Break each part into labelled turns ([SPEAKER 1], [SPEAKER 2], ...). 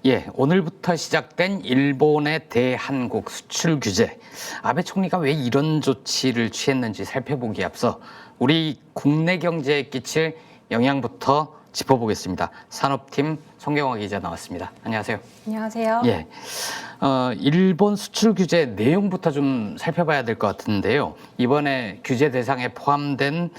[SPEAKER 1] 예, 오늘부터 시작된 일본의 대한국 수출 규제. 아베 총리가 왜 이런 조치를 취했는지 살펴보기에 앞서 우리 국내 경제에 끼칠 영향부터 짚어보겠습니다. 산업팀 송경화 기자 나왔습니다. 안녕하세요.
[SPEAKER 2] 안녕하세요.
[SPEAKER 1] 예, 일본 수출 규제 내용부터 좀 살펴봐야 될 것 같은데요. 이번에 규제 대상에 포함된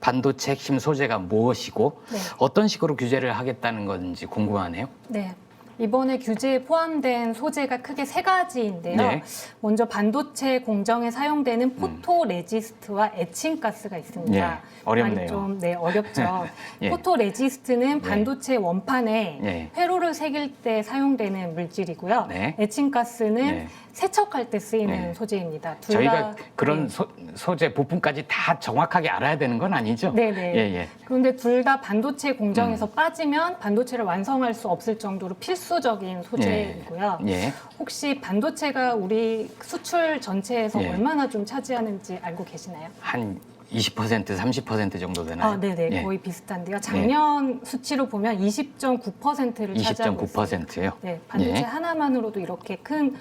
[SPEAKER 1] 반도체 핵심 소재가 무엇이고
[SPEAKER 2] 네.
[SPEAKER 1] 어떤 식으로 규제를 하겠다는 건지 궁금하네요.
[SPEAKER 2] 네. 이번에 규제에 포함된 소재가 크게 세 가지인데요.
[SPEAKER 1] 네.
[SPEAKER 2] 먼저 반도체 공정에 사용되는 포토레지스트와 에칭가스가 있습니다.
[SPEAKER 1] 예, 어렵네요.
[SPEAKER 2] 말이 좀 어렵죠.
[SPEAKER 1] 예.
[SPEAKER 2] 포토레지스트는 반도체 원판에
[SPEAKER 1] 예.
[SPEAKER 2] 회로를 새길 때 사용되는 물질이고요.
[SPEAKER 1] 네.
[SPEAKER 2] 에칭가스는
[SPEAKER 1] 네.
[SPEAKER 2] 세척할 때 쓰이는
[SPEAKER 1] 네.
[SPEAKER 2] 소재입니다. 둘
[SPEAKER 1] 저희가
[SPEAKER 2] 다,
[SPEAKER 1] 그런
[SPEAKER 2] 네.
[SPEAKER 1] 소재 부품까지 다 정확하게 알아야 되는 건 아니죠?
[SPEAKER 2] 네네.
[SPEAKER 1] 예, 예.
[SPEAKER 2] 그런데 둘 다 반도체 공정에서 빠지면 반도체를 완성할 수 없을 정도로 필수적인 소재이고요.
[SPEAKER 1] 예.
[SPEAKER 2] 혹시 반도체가 우리 수출 전체에서
[SPEAKER 1] 예.
[SPEAKER 2] 얼마나 좀 차지하는지 알고 계시나요?
[SPEAKER 1] 한 20%, 30% 정도 되나요?
[SPEAKER 2] 아, 네네.
[SPEAKER 1] 예.
[SPEAKER 2] 거의 비슷한데요. 작년 수치로 보면 20.9%를 차지하고 있습니다.
[SPEAKER 1] 20.9%요?
[SPEAKER 2] 네, 반도체
[SPEAKER 1] 예.
[SPEAKER 2] 하나만으로도 이렇게 큰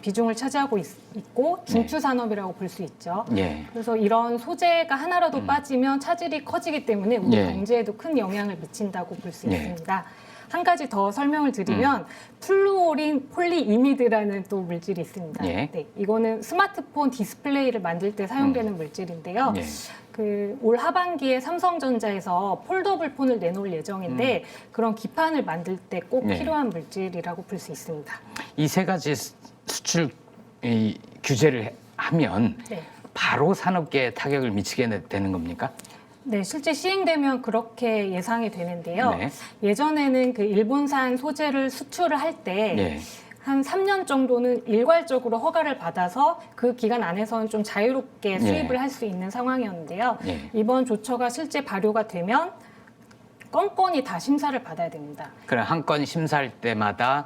[SPEAKER 2] 비중을 차지하고 있고 중추 산업이라고 볼 수 있죠.
[SPEAKER 1] 예.
[SPEAKER 2] 그래서 이런 소재가 하나라도 빠지면 차질이 커지기 때문에 우리
[SPEAKER 1] 예.
[SPEAKER 2] 경제에도 큰 영향을 미친다고 볼 수
[SPEAKER 1] 예.
[SPEAKER 2] 있습니다. 한 가지 더 설명을 드리면 플루오린 폴리이미드라는 또 물질이 있습니다.
[SPEAKER 1] 예.
[SPEAKER 2] 네, 이거는 스마트폰 디스플레이를 만들 때 사용되는 물질인데요.
[SPEAKER 1] 예.
[SPEAKER 2] 올 하반기에 삼성전자에서 폴더블 폰을 내놓을 예정인데 그런 기판을 만들 때 꼭
[SPEAKER 1] 예.
[SPEAKER 2] 필요한 물질이라고 볼 수 있습니다.
[SPEAKER 1] 이 세 가지 수출 규제를 하면
[SPEAKER 2] 네.
[SPEAKER 1] 바로 산업계에 타격을 미치게 되는 겁니까?
[SPEAKER 2] 네, 실제 시행되면 그렇게 예상이 되는데요.
[SPEAKER 1] 네.
[SPEAKER 2] 예전에는 그 일본산 소재를 수출을 할 때
[SPEAKER 1] 예.
[SPEAKER 2] 한 3년 정도는 일괄적으로 허가를 받아서 그 기간 안에서는 좀 자유롭게 수입을 할 수 있는 상황이었는데요.
[SPEAKER 1] 예.
[SPEAKER 2] 이번 조처가 실제 발효가 되면 건건이 다 심사를 받아야 됩니다.
[SPEAKER 1] 그럼 한 건 심사할 때마다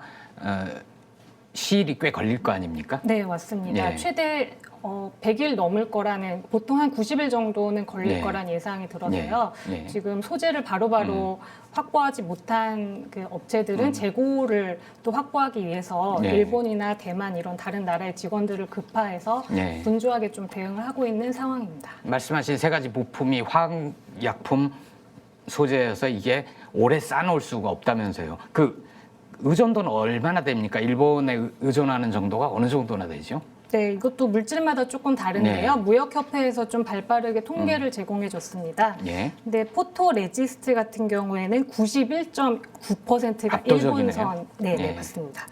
[SPEAKER 1] 시일이 꽤 걸릴 거 아닙니까?
[SPEAKER 2] 네, 맞습니다.
[SPEAKER 1] 예.
[SPEAKER 2] 최대 100일 넘을 거라는, 보통 한 90일 정도는 걸릴
[SPEAKER 1] 예.
[SPEAKER 2] 거란 예상이 들어서요.
[SPEAKER 1] 예. 예.
[SPEAKER 2] 지금 소재를 바로바로 확보하지 못한 그 업체들은 재고를 또 확보하기 위해서
[SPEAKER 1] 예.
[SPEAKER 2] 일본이나 대만 이런 다른 나라의 직원들을 급파해서
[SPEAKER 1] 예.
[SPEAKER 2] 분주하게 좀 대응을 하고 있는 상황입니다.
[SPEAKER 1] 말씀하신 세 가지 부품이 화학약품 소재여서 이게 오래 쌓아놓을 수가 없다면서요. 그 의존도는 얼마나 됩니까? 일본에 의존하는 정도가 어느 정도나 되죠?
[SPEAKER 2] 네, 이것도 물질마다 조금 다른데요.
[SPEAKER 1] 네.
[SPEAKER 2] 무역협회에서 좀 발빠르게 통계를 제공해줬습니다.
[SPEAKER 1] 예.
[SPEAKER 2] 근데 포토레지스트 같은 경우에는 91.9%가
[SPEAKER 1] 압도적이네요.
[SPEAKER 2] 일본선, 네,
[SPEAKER 1] 예.
[SPEAKER 2] 맞습니다.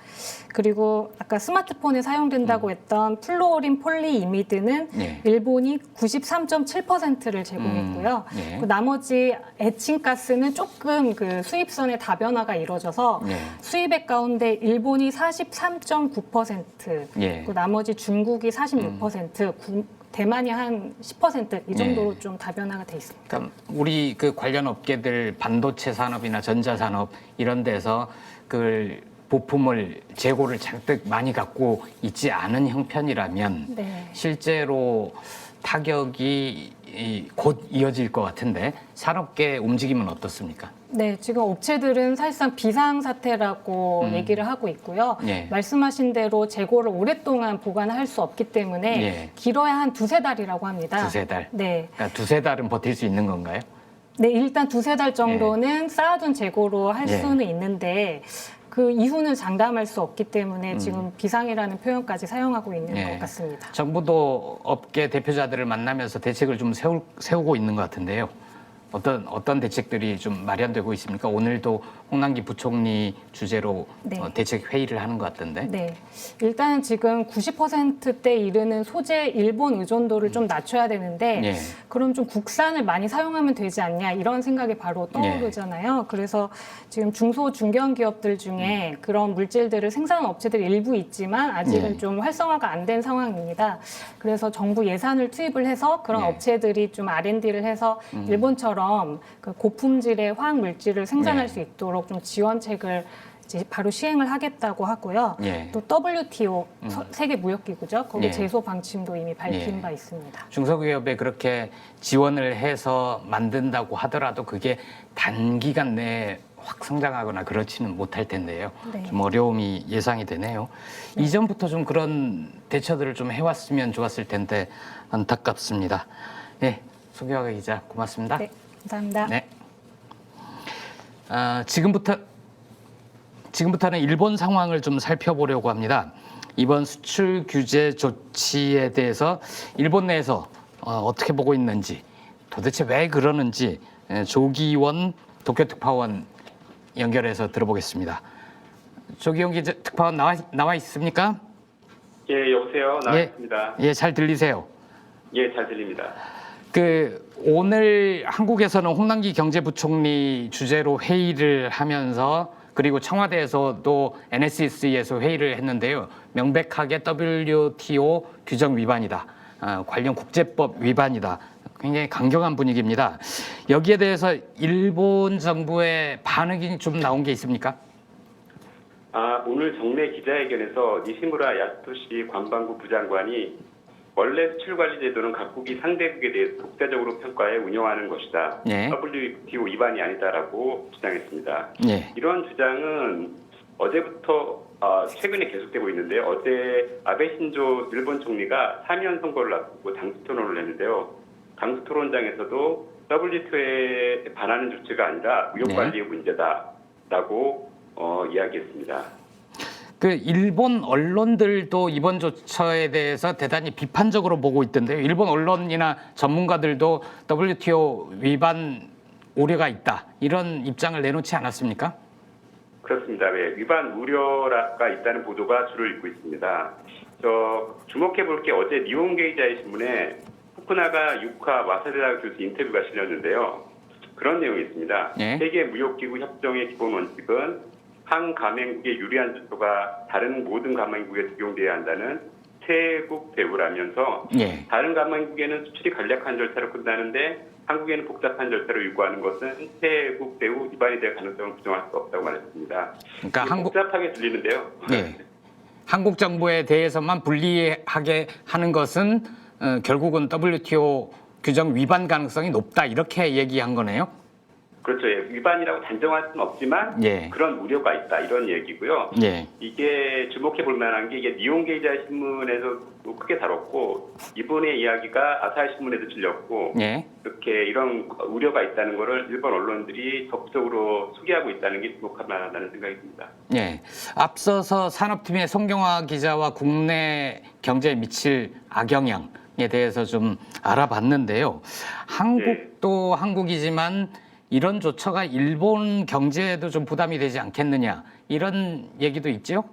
[SPEAKER 2] 그리고 아까 스마트폰에 사용된다고 했던 플루오린 폴리이미드는
[SPEAKER 1] 예.
[SPEAKER 2] 일본이 93.7%를 제공했고요.
[SPEAKER 1] 예.
[SPEAKER 2] 그 나머지 에칭가스는 조금 그 수입선의 다변화가 이루어져서
[SPEAKER 1] 예.
[SPEAKER 2] 수입액 가운데 일본이 43.9%,
[SPEAKER 1] 예.
[SPEAKER 2] 그 나머지 중국이 46%, 대만이 한 10%이 정도로
[SPEAKER 1] 예.
[SPEAKER 2] 좀 다변화가 돼 있습니다.
[SPEAKER 1] 그러니까 우리 그 관련 업계들 반도체 산업이나 전자산업 이런 데서 그 부품을 재고를 잔뜩 많이 갖고 있지 않은 형편이라면
[SPEAKER 2] 네.
[SPEAKER 1] 실제로 타격이 곧 이어질 것 같은데 산업계 움직임은 어떻습니까?
[SPEAKER 2] 네, 지금 업체들은 사실상 비상사태라고 얘기를 하고 있고요.
[SPEAKER 1] 예.
[SPEAKER 2] 말씀하신 대로 재고를 오랫동안 보관할 수 없기 때문에
[SPEAKER 1] 예.
[SPEAKER 2] 길어야 한 두세 달이라고 합니다.
[SPEAKER 1] 두세 달.
[SPEAKER 2] 네.
[SPEAKER 1] 그러니까 두세 달은 버틸 수 있는 건가요?
[SPEAKER 2] 네, 일단 두세 달 정도는 쌓아둔 재고로 할
[SPEAKER 1] 예.
[SPEAKER 2] 수는 있는데 그 이후는 장담할 수 없기 때문에 지금 비상이라는 표현까지 사용하고 있는
[SPEAKER 1] 예.
[SPEAKER 2] 것 같습니다.
[SPEAKER 1] 정부도 업계 대표자들을 만나면서 대책을 좀 세우고 있는 것 같은데요. 어떤 대책들이 좀 마련되고 있습니까? 오늘도 홍남기 부총리 주재로
[SPEAKER 2] 네.
[SPEAKER 1] 대책 회의를 하는 것 같던데.
[SPEAKER 2] 네. 일단 지금 90%대 이르는 소재 일본 의존도를 좀 낮춰야 되는데
[SPEAKER 1] 예.
[SPEAKER 2] 그럼 좀 국산을 많이 사용하면 되지 않냐 이런 생각이 바로 떠오르잖아요. 그래서 지금 중소 중견 기업들 중에 그런 물질들을 생산하는 업체들이 일부 있지만 아직은
[SPEAKER 1] 예.
[SPEAKER 2] 좀 활성화가 안 된 상황입니다. 그래서 정부 예산을 투입을 해서 그런
[SPEAKER 1] 예.
[SPEAKER 2] 업체들이 좀 R&D를 해서 일본처럼 그 고품질의 화학 물질을 생산할
[SPEAKER 1] 예.
[SPEAKER 2] 수 있도록 좀 지원책을 이제 바로 시행을 하겠다고 하고요.
[SPEAKER 1] 예.
[SPEAKER 2] 또 WTO 세계 무역기구죠. 거기
[SPEAKER 1] 예.
[SPEAKER 2] 제소 방침도 이미 밝힌
[SPEAKER 1] 예.
[SPEAKER 2] 바 있습니다.
[SPEAKER 1] 중소기업에 그렇게 지원을 해서 만든다고 하더라도 그게 단기간 내에 확 성장하거나 그렇지는 못할 텐데요.
[SPEAKER 2] 네.
[SPEAKER 1] 좀 어려움이 예상이 되네요. 이전부터 좀 그런 대처들을 좀 해왔으면 좋았을 텐데 안타깝습니다. 네, 송경화 기자 고맙습니다.
[SPEAKER 2] 네, 감사합니다.
[SPEAKER 1] 네. 지금부터는 일본 상황을 좀 살펴보려고 합니다. 이번 수출 규제 조치에 대해서 일본 내에서 어떻게 보고 있는지, 도대체 왜 그러는지 조기원 도쿄특파원 연결해서 들어보겠습니다. 조기원 기자 특파원 나와 있습니까?
[SPEAKER 3] 예, 여보세요. 나와 있습니다.
[SPEAKER 1] 예, 잘 들리세요.
[SPEAKER 3] 예, 잘 들립니다.
[SPEAKER 1] 오늘 한국에서는 홍남기 경제부총리 주재로 회의를 하면서 그리고 청와대에서도 NSC에서 회의를 했는데요. 명백하게 WTO 규정 위반이다. 관련 국제법 위반이다. 굉장히 강경한 분위기입니다. 여기에 대해서 일본 정부의 반응이 좀 나온 게 있습니까?
[SPEAKER 3] 오늘 정례 기자회견에서 니시무라 야스토시 관방부 부장관이 원래 수출관리 제도는 각국이 상대국에 대해서 독자적으로 평가해 운영하는 것이다.
[SPEAKER 1] 예.
[SPEAKER 3] WTO 위반이 아니다라고 주장했습니다.
[SPEAKER 1] 예.
[SPEAKER 3] 이런 주장은 어제부터 최근에 계속되고 있는데요. 어제 아베 신조 일본 총리가 사면 선고를 앞두고 당수 토론을 했는데요. 당수 토론장에서도 WTO에 반하는 조치가 아니라 무역관리의 문제다라고 이야기했습니다.
[SPEAKER 1] 일본 언론들도 이번 조처에 대해서 대단히 비판적으로 보고 있던데요. 일본 언론이나 전문가들도 WTO 위반 우려가 있다. 이런 입장을 내놓지 않았습니까?
[SPEAKER 3] 그렇습니다. 위반 우려가 있다는 보도가 주를 이루고 있습니다. 주목해 볼 게 어제 니혼게이자의 신문에 후쿠나가 유카 와사데라 교수 인터뷰가 실렸는데요. 그런 내용이 있습니다.
[SPEAKER 1] 예.
[SPEAKER 3] 세계 무역기구 협정의 기본 원칙은 한 가맹국에 유리한 조처가 다른 모든 가맹국에 적용돼야 한다는 태국 대우라면서
[SPEAKER 1] 예.
[SPEAKER 3] 다른 가맹국에는 수출이 간략한 절차로 끝나는데 한국에는 복잡한 절차를 요구하는 것은 태국 대우 위반이 될 가능성을 부정할 수 없다고 말했습니다.
[SPEAKER 1] 그러니까
[SPEAKER 3] 복잡하게 들리는데요.
[SPEAKER 1] 예. 한국 정부에 대해서만 불리하게 하는 것은 결국은 WTO 규정 위반 가능성이 높다 이렇게 얘기한 거네요.
[SPEAKER 3] 그렇죠. 위반이라고 단정할 수는 없지만
[SPEAKER 1] 예.
[SPEAKER 3] 그런 우려가 있다 이런 얘기고요.
[SPEAKER 1] 예.
[SPEAKER 3] 이게 주목해 볼 만한 게 이게 니혼게이자 신문에서도 크게 다뤘고 이번의 이야기가 아사히 신문에도 실렸고
[SPEAKER 1] 예.
[SPEAKER 3] 이렇게 이런 우려가 있다는 거를 일본 언론들이 적극적으로 소개하고 있다는 게 주목할 만하다는 생각이 듭니다.
[SPEAKER 1] 예. 앞서서 산업팀의 송경화 기자와 국내 경제에 미칠 악영향에 대해서 좀 알아봤는데요. 한국도 한국이지만 이런 조처가 일본 경제에도 좀 부담이 되지 않겠느냐 이런 얘기도 있죠?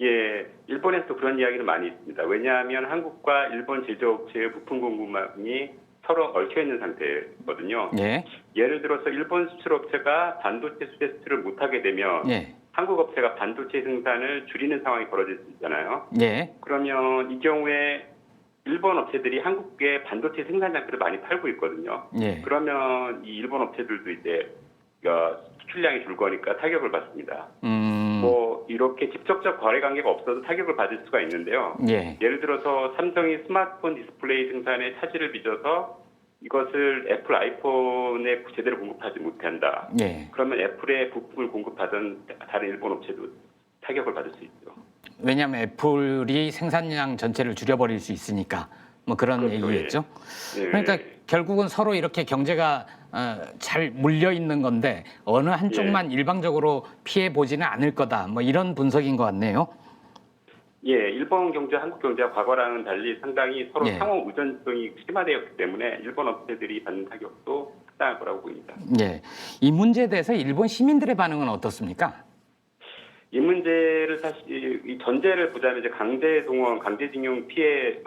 [SPEAKER 3] 예, 일본에서도 그런 이야기는 많이 있습니다. 왜냐하면 한국과 일본 제조업체의 부품 공급망이 서로 얽혀 있는 상태거든요.
[SPEAKER 1] 예.
[SPEAKER 3] 예를 들어서 일본 수출업체가 반도체 수제 수출을 못하게 되면
[SPEAKER 1] 예.
[SPEAKER 3] 한국 업체가 반도체 생산을 줄이는 상황이 벌어질 수 있잖아요.
[SPEAKER 1] 예.
[SPEAKER 3] 그러면 이 경우에 일본 업체들이 한국에 반도체 생산 장비를 많이 팔고 있거든요.
[SPEAKER 1] 예.
[SPEAKER 3] 그러면 이 일본 업체들도 이제 수출량이 줄 거니까 타격을 받습니다. 뭐 이렇게 직접적 거래 관계가 없어도 타격을 받을 수가 있는데요.
[SPEAKER 1] 예.
[SPEAKER 3] 예를 들어서 삼성이 스마트폰 디스플레이 생산에 차질을 빚어서 이것을 애플 아이폰에 제대로 공급하지 못한다.
[SPEAKER 1] 예.
[SPEAKER 3] 그러면 애플에 부품을 공급하던 다른 일본 업체도 타격을 받을 수 있죠.
[SPEAKER 1] 왜냐하면 애플이 생산량 전체를 줄여버릴 수 있으니까 뭐 그런
[SPEAKER 3] 그렇죠.
[SPEAKER 1] 얘기겠죠.
[SPEAKER 3] 예.
[SPEAKER 1] 그러니까 결국은 서로 이렇게 경제가 잘 물려 있는 건데 어느 한쪽만 일방적으로 피해 보지는 않을 거다. 뭐 이런 분석인 것 같네요.
[SPEAKER 3] 예, 일본 경제, 한국 경제와 과거랑은 달리 상당히 서로 상호 의존성이 심화되었기 때문에 일본 업체들이 받는 타격도 합당할 거라고 보입니다.
[SPEAKER 1] 예. 이 문제에 대해서 일본 시민들의 반응은 어떻습니까?
[SPEAKER 3] 이 문제를 사실 이 전제를 보자면 이제 강제동원, 강제징용 피해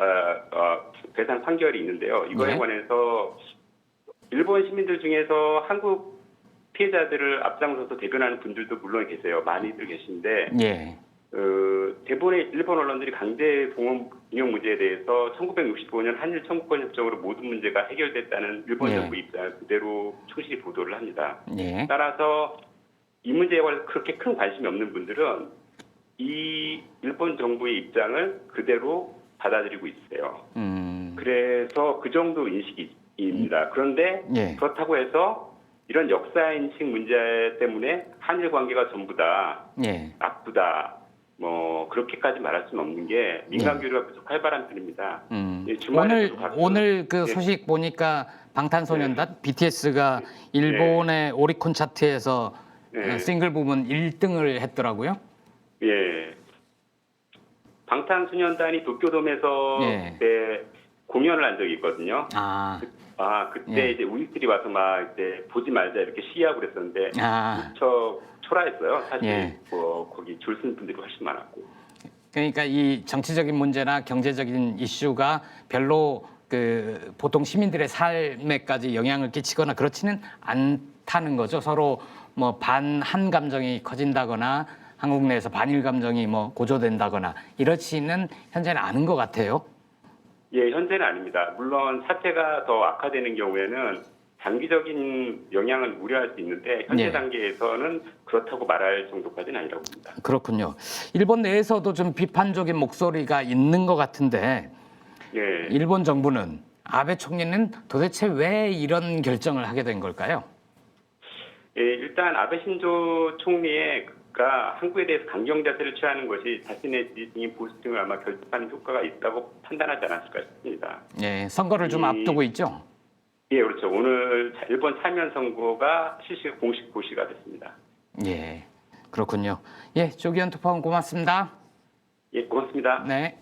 [SPEAKER 3] 배상 판결이 있는데요. 이거에
[SPEAKER 1] 네.
[SPEAKER 3] 관해서 일본 시민들 중에서 한국 피해자들을 앞장서서 대변하는 분들도 물론 계세요. 많이들 계신데
[SPEAKER 1] 예.
[SPEAKER 3] 대부분의 일본 언론들이 강제동원 인용 문제에 대해서 1965년 한일 청구권 협정으로 모든 문제가 해결됐다는 일본
[SPEAKER 1] 예.
[SPEAKER 3] 정부 입장을 그대로 충실히 보도를 합니다.
[SPEAKER 1] 예.
[SPEAKER 3] 따라서 이 문제에 관해서 그렇게 큰 관심이 없는 분들은 이 일본 정부의 입장을 그대로 받아들이고 있어요. 그래서 그 정도 인식입니다. 그런데
[SPEAKER 1] 예.
[SPEAKER 3] 그렇다고 해서 이런 역사인식 문제 때문에 한일 관계가 전부 다
[SPEAKER 1] 예.
[SPEAKER 3] 나쁘다. 뭐 그렇게까지 말할 수는 없는 게 민간 교류가 계속 활발한 편입니다. 예, 주말에도
[SPEAKER 1] 오늘 그
[SPEAKER 3] 예.
[SPEAKER 1] 소식 보니까 방탄소년단 BTS가 일본의 오리콘 차트에서
[SPEAKER 3] 예.
[SPEAKER 1] 싱글 부분 1등을 했더라고요.
[SPEAKER 3] 예. 방탄소년단이 도쿄돔에서
[SPEAKER 1] 예.
[SPEAKER 3] 그때 공연을 한 적이 있거든요. 그때
[SPEAKER 1] 예.
[SPEAKER 3] 이제 우리들이 와서 막 이제 보지 말자 이렇게 시위하고 그랬었는데 무척 초라했어요. 사실
[SPEAKER 1] 예.
[SPEAKER 3] 뭐 거기 줄 서는 분들이 훨씬 많았고.
[SPEAKER 1] 그러니까 이 정치적인 문제나 경제적인 이슈가 별로 그 보통 시민들의 삶에까지 영향을 끼치거나 그렇지는 않다는 거죠. 서로 뭐 반한 감정이 커진다거나 한국 내에서 반일 감정이 뭐 고조된다거나 이렇지는 현재는 않은 것 같아요.
[SPEAKER 3] 예, 현재는 아닙니다. 물론 사태가 더 악화되는 경우에는 장기적인 영향을 우려할 수 있는데 현재
[SPEAKER 1] 예.
[SPEAKER 3] 단계에서는 그렇다고 말할 정도까지는 아니라고 봅니다.
[SPEAKER 1] 그렇군요. 일본 내에서도 좀 비판적인 목소리가 있는 것 같은데
[SPEAKER 3] 예.
[SPEAKER 1] 일본 정부는 아베 총리는 도대체 왜 이런 결정을 하게 된 걸까요?
[SPEAKER 3] 예, 일단 아베 신조 총리가 한국에 대해서 강경 자세를 취하는 것이 자신의 지지층인 보수층을 아마 결집하는 효과가 있다고 판단하지 않았을까 싶습니다.
[SPEAKER 1] 예, 선거를 좀 앞두고 있죠.
[SPEAKER 3] 예, 그렇죠. 오늘 일본 사면 선거가 공식 고시가 됐습니다.
[SPEAKER 1] 예, 그렇군요. 예, 조기현 특파원 고맙습니다.
[SPEAKER 3] 예, 고맙습니다.
[SPEAKER 1] 네.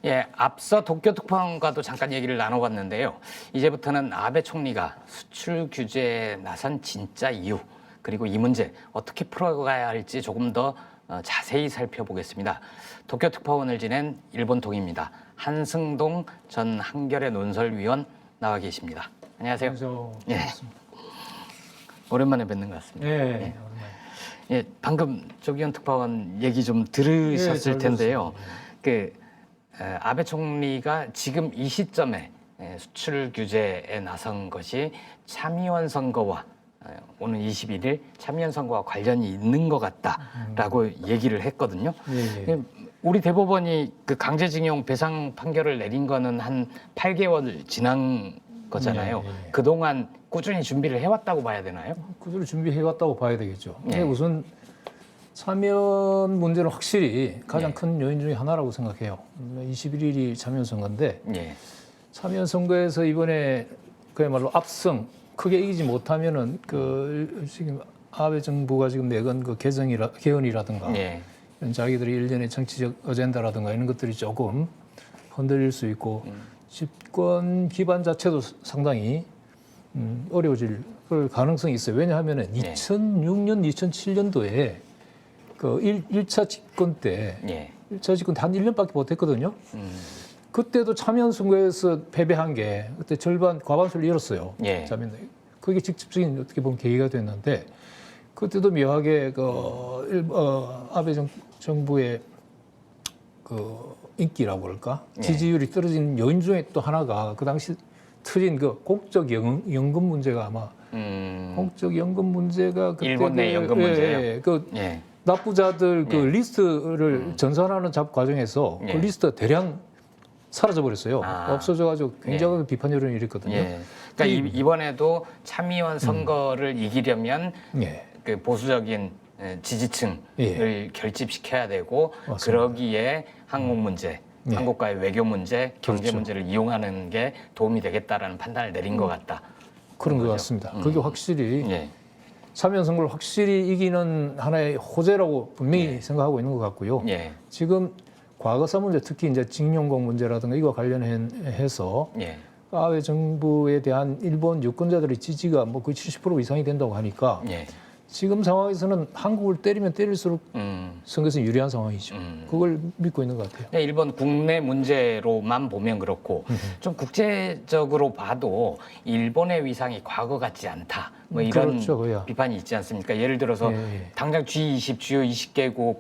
[SPEAKER 1] 예, 앞서 도쿄 특파원과도 잠깐 얘기를 나눠봤는데요. 이제부터는 아베 총리가 수출 규제에 나선 진짜 이유, 그리고 이 문제 어떻게 풀어가야 할지 조금 더 자세히 살펴보겠습니다. 도쿄 특파원을 지낸 일본통입니다. 한승동 전 한겨레 논설위원 나와 계십니다. 안녕하세요. 예. 오랜만에 뵙는 것 같습니다.
[SPEAKER 4] 예,
[SPEAKER 1] 예. 예, 방금 조기현 특파원 얘기 좀 들으셨을
[SPEAKER 4] 예,
[SPEAKER 1] 텐데요. 아베 총리가 지금 이 시점에 수출 규제에 나선 것이 참의원 선거와 오는 21일 참의원 선거와 관련이 있는 것 같다라고 얘기를 했거든요.
[SPEAKER 4] 예.
[SPEAKER 1] 우리 대법원이 그 강제징용 배상 판결을 내린 거는 한 8개월 지난 거잖아요.
[SPEAKER 4] 예.
[SPEAKER 1] 그동안 꾸준히 준비를 해왔다고 봐야 되나요?
[SPEAKER 4] 그대로 준비해왔다고 봐야 되겠죠. 근데
[SPEAKER 1] 예.
[SPEAKER 4] 우선 사면 문제는 확실히 가장
[SPEAKER 1] 예.
[SPEAKER 4] 큰 요인 중에 하나라고 생각해요. 21일이 참여연 선거인데
[SPEAKER 1] 예.
[SPEAKER 4] 참여연 선거에서 이번에 그야말로 압승 크게 이기지 못하면은 그 지금 아베 정부가 지금 내건 그 개헌이라든가
[SPEAKER 1] 예.
[SPEAKER 4] 이런 자기들의 일련의 정치적 어젠다라든가 이런 것들이 조금 흔들릴 수 있고 집권 기반 자체도 상당히 어려워질 가능성이 있어요. 왜냐하면은
[SPEAKER 1] 예.
[SPEAKER 4] 2006년, 2007년도에 그 1차 집권 때
[SPEAKER 1] 예.
[SPEAKER 4] 1차 집권 때 한 1년밖에 못했거든요. 그때도 참여연 선거에서 패배한 게 그때 절반 과반수를 잃었어요.
[SPEAKER 1] 예.
[SPEAKER 4] 그게 직접적인 어떻게 보면 계기가 됐는데 그때도 묘하게 아베 정부의 그 인기라고 그럴까
[SPEAKER 1] 예.
[SPEAKER 4] 지지율이 떨어진 요인 중에 또 하나가 그 당시 틀린 그 공적 연금 문제가 아마 공적 연금 문제가 그때
[SPEAKER 1] 일본 내 연금 문제요. 예.
[SPEAKER 4] 납부자들 그
[SPEAKER 1] 예.
[SPEAKER 4] 리스트를 전산하는 과정에서
[SPEAKER 1] 예.
[SPEAKER 4] 그 리스트가 대량 사라져 버렸어요. 없어져가지고 굉장히 비판 여론이 일었거든요.
[SPEAKER 1] 예. 그러니까 이번에도 참의원 선거를 이기려면
[SPEAKER 4] 예.
[SPEAKER 1] 그 보수적인 지지층을
[SPEAKER 4] 예.
[SPEAKER 1] 결집시켜야 되고
[SPEAKER 4] 맞습니다.
[SPEAKER 1] 그러기에 한국 문제,
[SPEAKER 4] 예.
[SPEAKER 1] 한국과의 외교 문제, 경제
[SPEAKER 4] 그렇죠.
[SPEAKER 1] 문제를 이용하는 게 도움이 되겠다라는 판단을 내린 것 같다.
[SPEAKER 4] 그런 것
[SPEAKER 1] 거죠.
[SPEAKER 4] 같습니다. 그게 확실히
[SPEAKER 1] 예.
[SPEAKER 4] 사면 선거를 확실히 이기는 하나의 호재라고 분명히 생각하고 있는 것 같고요.
[SPEAKER 1] 예.
[SPEAKER 4] 지금 과거사 문제, 특히 이제 징용공 문제라든가 이거 관련해서
[SPEAKER 1] 예.
[SPEAKER 4] 아베 정부에 대한 일본 유권자들의 지지가 뭐 거의 70% 이상이 된다고 하니까
[SPEAKER 1] 예.
[SPEAKER 4] 지금 상황에서는 한국을 때리면 때릴수록
[SPEAKER 1] 음.
[SPEAKER 4] 선거에서 유리한 상황이죠. 그걸 믿고 있는 것 같아요.
[SPEAKER 1] 네, 일본 국내 문제로만 보면 그렇고 좀 국제적으로 봐도 일본의 위상이 과거 같지 않다. 뭐 이런
[SPEAKER 4] 그렇죠, 그야.
[SPEAKER 1] 비판이 있지 않습니까? 예를 들어서
[SPEAKER 4] 예.
[SPEAKER 1] 당장 G20 주요 20개국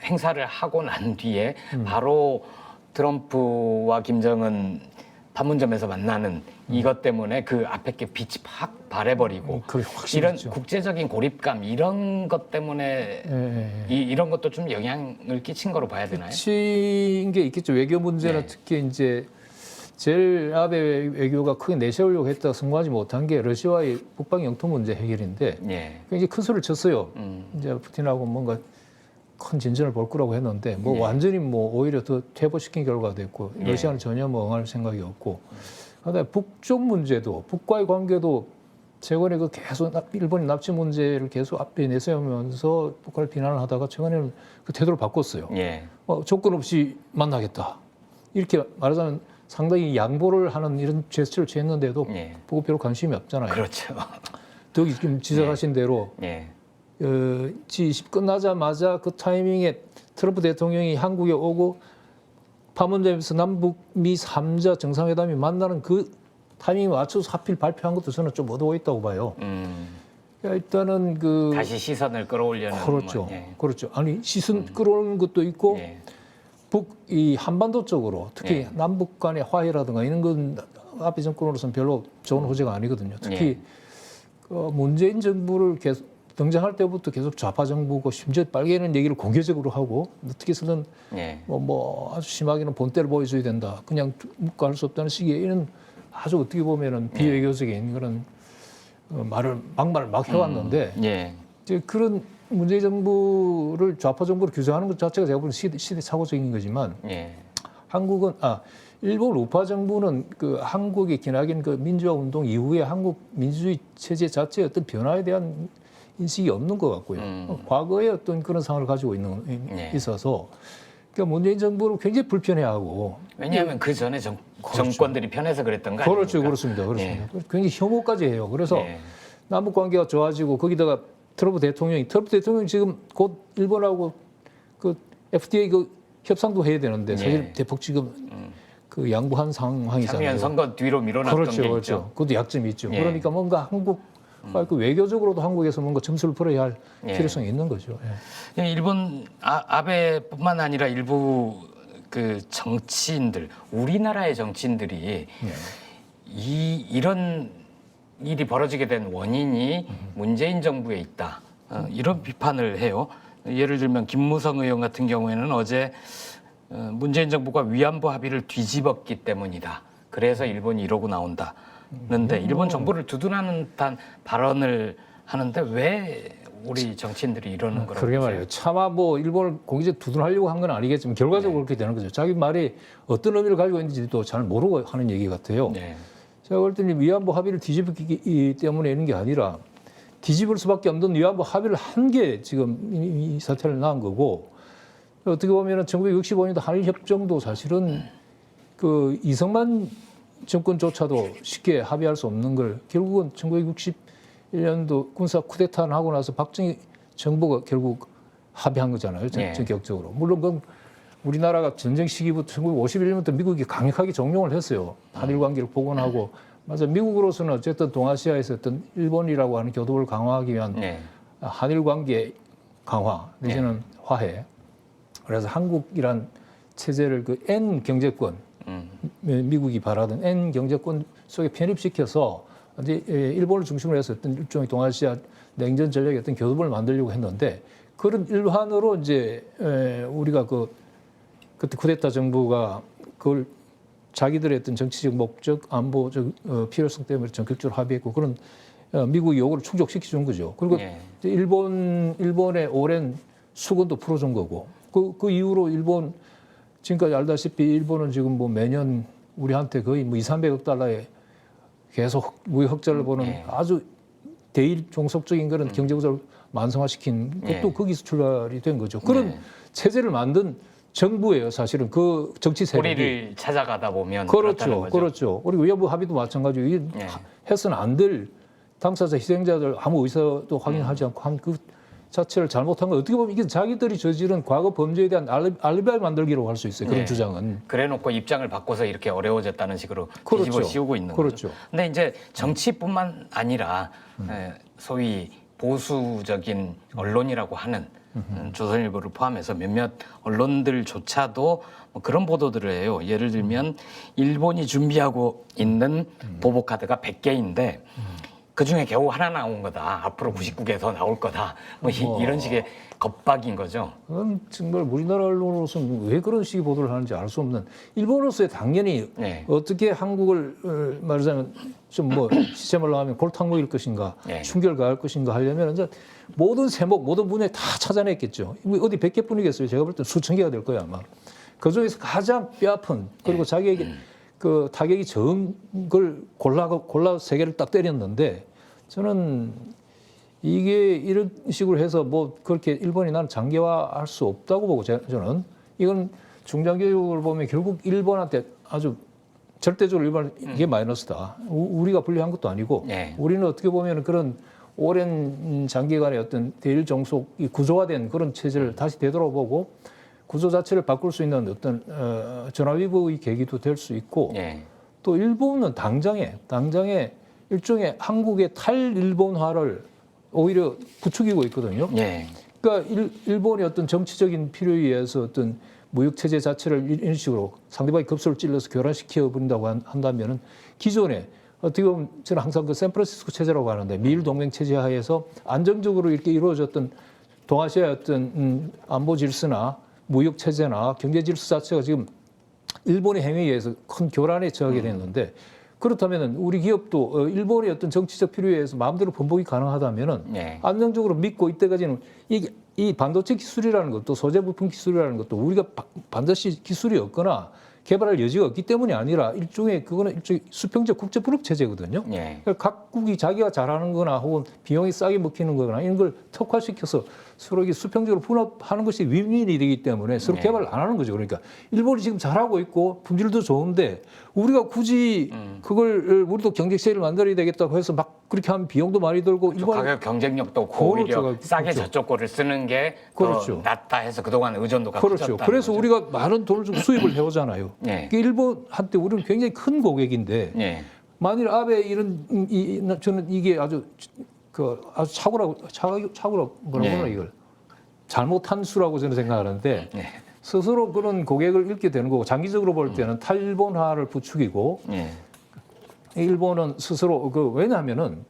[SPEAKER 1] 행사를 하고 난 뒤에 바로 트럼프와 김정은 판문점에서 만나는 이것 때문에 그 앞에 게 빛이 팍 발해버리고
[SPEAKER 4] 그게 확실히
[SPEAKER 1] 이런
[SPEAKER 4] 있죠.
[SPEAKER 1] 국제적인 고립감 이런 것 때문에 이런 것도 좀 영향을 끼친 거로 봐야 되나요?
[SPEAKER 4] 미친 게 있겠죠. 외교 문제나
[SPEAKER 1] 네.
[SPEAKER 4] 특히 이제 제일 아베 외교가 크게 내세우려고 했다가 성공하지 못한 게 러시아와의 북방 영토 문제 해결인데
[SPEAKER 1] 예.
[SPEAKER 4] 굉장히 큰 소리를 쳤어요. 이제 푸틴하고 뭔가 큰 진전을 볼 거라고 했는데 뭐 완전히 뭐 오히려 더 퇴보시킨 결과가 됐고 러시아는 전혀 뭐 응할 생각이 없고 그다음에 북쪽 문제도 북과의 관계도 최근에 그 계속 일본이 납치 문제를 계속 앞에 내세우면서 북한을 비난을 하다가 최근에는 그 태도를 바꿨어요.
[SPEAKER 1] 예.
[SPEAKER 4] 조건 없이 만나겠다. 이렇게 말하자면 상당히 양보를 하는 이런 제스처를 취했는데도
[SPEAKER 1] 예.
[SPEAKER 4] 보고 별로 관심이 없잖아요.
[SPEAKER 1] 그렇죠.
[SPEAKER 4] 더 지금 지적하신 대로
[SPEAKER 1] 예.
[SPEAKER 4] G20 끝나자마자 그 타이밍에 트럼프 대통령이 한국에 오고 판문점에서 남북미 3자 정상회담이 만나는 그 타이밍에 맞춰서 하필 발표한 것도 저는 좀 얻어 있다고 봐요. 그러니까 일단은 그
[SPEAKER 1] 다시 시선을 끌어올려는
[SPEAKER 4] 그렇죠,
[SPEAKER 1] 뭐, 예.
[SPEAKER 4] 그렇죠. 아니 시선 끌어오는 것도 있고
[SPEAKER 1] 예.
[SPEAKER 4] 이 한반도 쪽으로 특히
[SPEAKER 1] 예.
[SPEAKER 4] 남북 간의 화해라든가 이런 건 아베 정권으로서는 별로 좋은 호재가 아니거든요. 특히
[SPEAKER 1] 예.
[SPEAKER 4] 문재인 정부를 계속 등장할 때부터 계속 좌파 정부고 심지어 빨개는 얘기를 공개적으로 하고 어떻게서는
[SPEAKER 1] 예.
[SPEAKER 4] 뭐 아주 심하게는 본때를 보여줘야 된다. 그냥 묵과할 수 없다는 식의 이런 아주 어떻게 보면은 비외교적인 그런 막말을 막 해왔는데
[SPEAKER 1] 예.
[SPEAKER 4] 이제 그런 문재인 정부를 좌파 정부로 규정하는 것 자체가 제가 보는 시대착오적인 거지만
[SPEAKER 1] 예.
[SPEAKER 4] 한국은 일본 우파 정부는 그 한국의 기나긴 그 민주화 운동 이후에 한국 민주주의 체제 자체의 어떤 변화에 대한 인식이 없는 것 같고요. 과거에 어떤 그런 상황을 가지고 있어서 그러니까 문재인 정부를 굉장히 불편해하고
[SPEAKER 1] 왜냐하면 그 전에 정권들이 편해서 그랬던 거 아닙니까?
[SPEAKER 4] 그렇죠, 그렇습니다. 굉장히 혐오까지 해요. 그래서
[SPEAKER 1] 예.
[SPEAKER 4] 남북 관계가 좋아지고 거기다가 트럼프 대통령이 지금 곧 일본하고 그 FTA 그 협상도 해야 되는데 사실 대폭 지금 그 양보한 상황이잖아요.
[SPEAKER 1] 참여연 선거 뒤로 밀어놨던
[SPEAKER 4] 그렇죠,
[SPEAKER 1] 게
[SPEAKER 4] 그렇죠.
[SPEAKER 1] 있죠.
[SPEAKER 4] 그것도 약점이 있죠.
[SPEAKER 1] 예.
[SPEAKER 4] 그러니까 뭔가 그 외교적으로도 한국에서 뭔가 점수를 풀어야 할 필요성이 있는 거죠. 예.
[SPEAKER 1] 일본 아베뿐만 아니라 일부 그 정치인들, 우리나라의 정치인들이 이런 일이 벌어지게 된 원인이 문재인 정부에 있다. 이런 비판을 해요. 예를 들면 김무성 의원 같은 경우에는 어제 문재인 정부가 위안부 합의를 뒤집었기 때문이다. 그래서 일본이 이러고 나온다는데 일본 정부를 두둔하는 듯한 발언을 하는데 왜 우리 정치인들이 이러는 거라고
[SPEAKER 4] 그러게
[SPEAKER 1] 보세요?
[SPEAKER 4] 말이에요. 차마 뭐 일본을 공개적 두둔하려고 한 건 아니겠지만 결과적으로 그렇게 되는 거죠. 자기 말이 어떤 의미를 가지고 있는지도 잘 모르고 하는 얘기 같아요.
[SPEAKER 1] 네.
[SPEAKER 4] 제가 볼 때는 위안부 합의를 뒤집기 때문에 이런 게 아니라 뒤집을 수밖에 없는 위안부 합의를 한 게 지금 이 사태를 낳은 거고 어떻게 보면은 1965년도 한일협정도 사실은 그 이승만 정권조차도 쉽게 합의할 수 없는 걸 결국은 1961년도 군사 쿠데타를 하고 나서 박정희 정부가 결국 합의한 거잖아요. 전격적으로. 물론 그건 우리나라가 전쟁 시기부터 1951년부터 미국이 강력하게 종용을 했어요. 한일 관계를 복원하고. 맞아. 미국으로서는 어쨌든 동아시아에서 어떤 일본이라고 하는 교도를 강화하기 위한 한일 관계 강화 내지는 화해. 그래서 한국이란 체제를 그 N 경제권, 미국이 바라던 N 경제권 속에 편입시켜서 이제 일본을 중심으로 해서 어떤 일종의 동아시아 냉전 전략의 어떤 교도를 만들려고 했는데 그런 일환으로 이제 우리가 그때 쿠데타 정부가 그걸 자기들의 어떤 정치적 목적, 안보적 필요성 때문에 전격적으로 합의했고 그런 미국이 요구를 충족시켜 준 거죠. 그리고
[SPEAKER 1] 예.
[SPEAKER 4] 일본의 오랜 수건도 풀어준 거고 그 이후로 일본 지금까지 알다시피 일본은 지금 뭐 매년 우리한테 거의 뭐 200~300억 달러에 계속 무역 흑자를 보는
[SPEAKER 1] 예.
[SPEAKER 4] 아주 대일 종속적인 그런 경제 구조를 완성화시킨 것도
[SPEAKER 1] 예.
[SPEAKER 4] 거기서 출발이 된 거죠. 그런
[SPEAKER 1] 예.
[SPEAKER 4] 체제를 만든 정부예요, 사실은 그 정치 세력이.
[SPEAKER 1] 우리를 찾아가다 보면 그렇다는
[SPEAKER 4] 그렇죠,
[SPEAKER 1] 거죠.
[SPEAKER 4] 그렇죠. 그리고 외부 합의도 마찬가지고 이게
[SPEAKER 1] 예.
[SPEAKER 4] 해서는 안 될 당사자 희생자들 아무 의사도 확인하지 않고 한 그 자체를 잘못한 거 어떻게 보면 이게 자기들이 저지른 과거 범죄에 대한 알리바이 만들기라고 할 수 있어요. 그런
[SPEAKER 1] 예.
[SPEAKER 4] 주장은.
[SPEAKER 1] 그래놓고 입장을 바꿔서 이렇게 어려워졌다는 식으로
[SPEAKER 4] 그렇죠.
[SPEAKER 1] 뒤집어 씌우고 있는
[SPEAKER 4] 그렇죠.
[SPEAKER 1] 거죠. 근데 이제 정치뿐만 아니라 소위 보수적인 언론이라고 하는 조선일보를 포함해서 몇몇 언론들조차도 뭐 그런 보도들을 해요. 예를 들면 일본이 준비하고 있는 보복카드가 100개인데 그중에 겨우 하나 나온 거다. 앞으로 99개 더 나올 거다. 뭐 이런 식의 겁박인 거죠.
[SPEAKER 4] 그건 정말 우리나라 언론으로서는 왜 그런 식의 보도를 하는지 알 수 없는 일본으로서의 당연히
[SPEAKER 1] 네.
[SPEAKER 4] 어떻게 한국을 말하자면 좀 뭐 시체말로 하면 골탕 먹일 것인가
[SPEAKER 1] 네.
[SPEAKER 4] 충격을 가할 것인가 하려면 이제 모든 세목 모든 분야에 다 찾아냈겠죠. 어디 100개뿐이겠어요. 제가 볼 때 수천 개가 될 거예요 아마. 그중에서 가장 뼈아픈 그리고 자기에게 그 타격이 적은 걸 골라 세 개를 딱 때렸는데 저는 이게 이런 식으로 해서 뭐 그렇게 일본이 나는 장기화할 수 없다고 보고 저는 이건 중장교육을 보면 결국 일본한테 아주 절대적으로 일본 이게 마이너스다. 우리가 불리한 것도 아니고
[SPEAKER 1] 네.
[SPEAKER 4] 우리는 어떻게 보면 그런 오랜 장기간의 어떤 대일 종속이 구조화된 그런 체제를 다시 되돌아보고 구조 자체를 바꿀 수 있는 어떤 전화위복의 계기도 될 수 있고
[SPEAKER 1] 예.
[SPEAKER 4] 또 일본은 당장에 일종의 한국의 탈일본화를 오히려 부추기고 있거든요.
[SPEAKER 1] 예.
[SPEAKER 4] 그러니까 일본의 어떤 정치적인 필요에 의해서 어떤 무역 체제 자체를 이런 식으로 상대방이 급소를 찔러서 교란시켜 버린다고 한다면은 기존에 어떻게 보면 저는 항상 그 샌프란시스코 체제라고 하는데 미일 동맹 체제 하에서 안정적으로 이렇게 이루어졌던 동아시아의 어떤 안보 질서나 무역 체제나 경제 질서 자체가 지금 일본의 행위에 의해서 큰 교란에 처하게 됐는데 그렇다면 우리 기업도 일본의 어떤 정치적 필요에 의해서 마음대로 번복이 가능하다면은
[SPEAKER 1] 예.
[SPEAKER 4] 안정적으로 믿고 이때까지는 이 반도체 기술이라는 것도 소재 부품 기술이라는 것도 우리가 반드시 기술이 없거나 개발할 여지가 없기 때문이 아니라 일종의 수평적 국제 불업 체제거든요.
[SPEAKER 1] 예.
[SPEAKER 4] 그러니까 각국이 자기가 잘하는 거나 혹은 비용이 싸게 먹히는 거나 이런 걸 특화시켜서 서로 이게 수평적으로 분업하는 것이 윈윈이 되기 때문에 서로
[SPEAKER 1] 네.
[SPEAKER 4] 개발을 안 하는 거죠. 그러니까 일본이 지금 잘하고 있고 품질도 좋은데 우리가 굳이 그걸 우리도 경쟁체를 만들어야 되겠다고 해서 막 그렇게 하면 비용도 많이 들고
[SPEAKER 1] 또 가격 경쟁력도 없고 오히려
[SPEAKER 4] 그렇죠.
[SPEAKER 1] 싸게
[SPEAKER 4] 그렇죠.
[SPEAKER 1] 저쪽 거를 쓰는 게 더
[SPEAKER 4] 그렇죠.
[SPEAKER 1] 낫다 해서 그동안 의존도가
[SPEAKER 4] 그렇죠.
[SPEAKER 1] 커졌다는
[SPEAKER 4] 그래서
[SPEAKER 1] 거죠.
[SPEAKER 4] 우리가 많은 돈을 좀 수입을 해오잖아요.
[SPEAKER 1] 예.
[SPEAKER 4] 그러니까 일본한테 우리는 굉장히 큰 고객인데
[SPEAKER 1] 예.
[SPEAKER 4] 만일 아베 이런 저는 이게 아주 아주 착오라고 뭐라고 하나 이걸 잘못한 수라고 저는 생각하는데
[SPEAKER 1] 예.
[SPEAKER 4] 스스로 그런 고객을 잃게 되는 거고 장기적으로 볼 때는 탈일본화를 부추기고
[SPEAKER 1] 예.
[SPEAKER 4] 일본은 스스로 왜냐하면은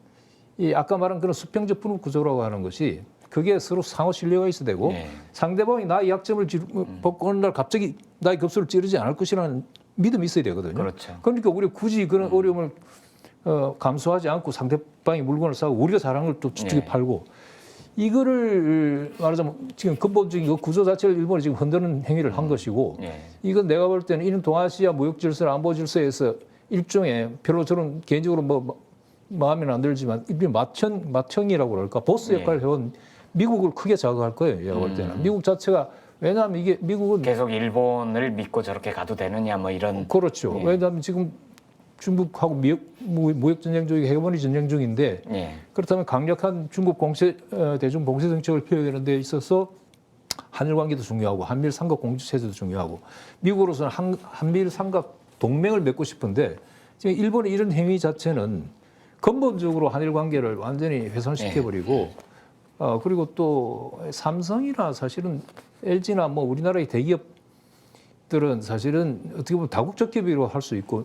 [SPEAKER 4] 이 아까 말한 그런 수평적 분업 구조라고 하는 것이 그게 서로 상호 신뢰가 있어야 되고
[SPEAKER 1] 예.
[SPEAKER 4] 상대방이 나의 약점을 벗고 어느 날 갑자기 나의 급소를 찌르지 않을 것이라는 믿음이 있어야 되거든요.
[SPEAKER 1] 그렇죠.
[SPEAKER 4] 그러니까 우리 굳이 그런 어려움을 감수하지 않고 상대방이 물건을 사고 우리가 잘한 걸 또 저쪽에
[SPEAKER 1] 예.
[SPEAKER 4] 팔고 이거를 말하자면 지금 근본적인 그 구조 자체를 일본이 지금 흔드는 행위를 한 것이고
[SPEAKER 1] 예.
[SPEAKER 4] 이건 내가 볼 때는 이런 동아시아 무역 질서, 안보 질서에서 일종의 별로 저는 개인적으로 뭐 마음에는 안 들지만 일종의 맏형이라고 그럴까 보스
[SPEAKER 1] 예.
[SPEAKER 4] 역할을 해온 미국을 크게 자극할 거예요. 제가 볼 때는 미국 자체가 왜냐하면 이게 미국은
[SPEAKER 1] 계속 일본을 믿고 저렇게 가도 되느냐 뭐 이런.
[SPEAKER 4] 그렇죠.
[SPEAKER 1] 예.
[SPEAKER 4] 왜냐하면 지금 중국하고 무역 전쟁 중에 헤게모니 전쟁 중인데
[SPEAKER 1] 예.
[SPEAKER 4] 그렇다면 강력한 중국 대중 공세 정책을 펴야 되는 데 있어서 한일 관계도 중요하고 한미일 삼각 공주 체제도 중요하고 미국으로서는 한미일 삼각 동맹을 맺고 싶은데 지금 일본의 이런 행위 자체는 근본적으로 한일 관계를 완전히 훼손시켜버리고 그리고 또 삼성이나 사실은 LG나 뭐 우리나라의 대기업들은 사실은 어떻게 보면 다국적 기업이라고 할 수 있고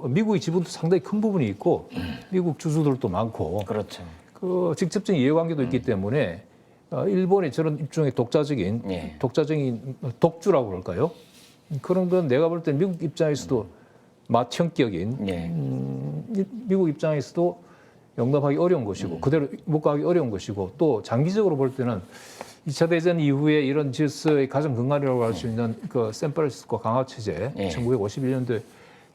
[SPEAKER 4] 미국의 지분도 상당히 큰 부분이 있고 미국 주주들도 많고
[SPEAKER 1] 그렇죠.
[SPEAKER 4] 그 직접적인 이해관계도 있기 때문에 일본의 저런 일종의 독자적인 독주라고 그럴까요? 그런 건 내가 볼 때 미국 입장에서도 맏형격인
[SPEAKER 1] 예.
[SPEAKER 4] 미국 입장에서도 용납하기 어려운 것이고 그대로 묵과하기 어려운 것이고 또 장기적으로 볼 때는 2차 대전 이후에 이런 질서의 가장 근간이라고 할 수 있는 그 샌프란시스코 강화 체제,
[SPEAKER 1] 예.
[SPEAKER 4] 1951년도에